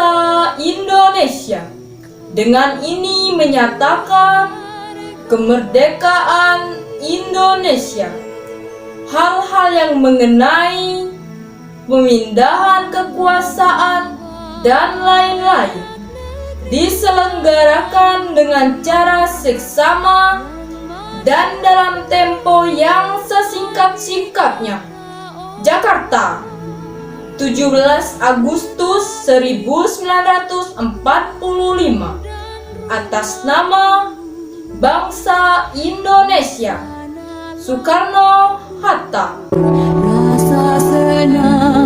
bangsa Indonesia. Dengan ini menyatakan kemerdekaan Indonesia. Hal-hal yang mengenai pemindahan kekuasaan dan lain-lain diselenggarakan dengan cara seksama dan dalam tempo yang sesingkat-singkatnya. Jakarta, 17 Agustus 1945, atas nama bangsa Indonesia. Soekarno-Hatta. Rasa senang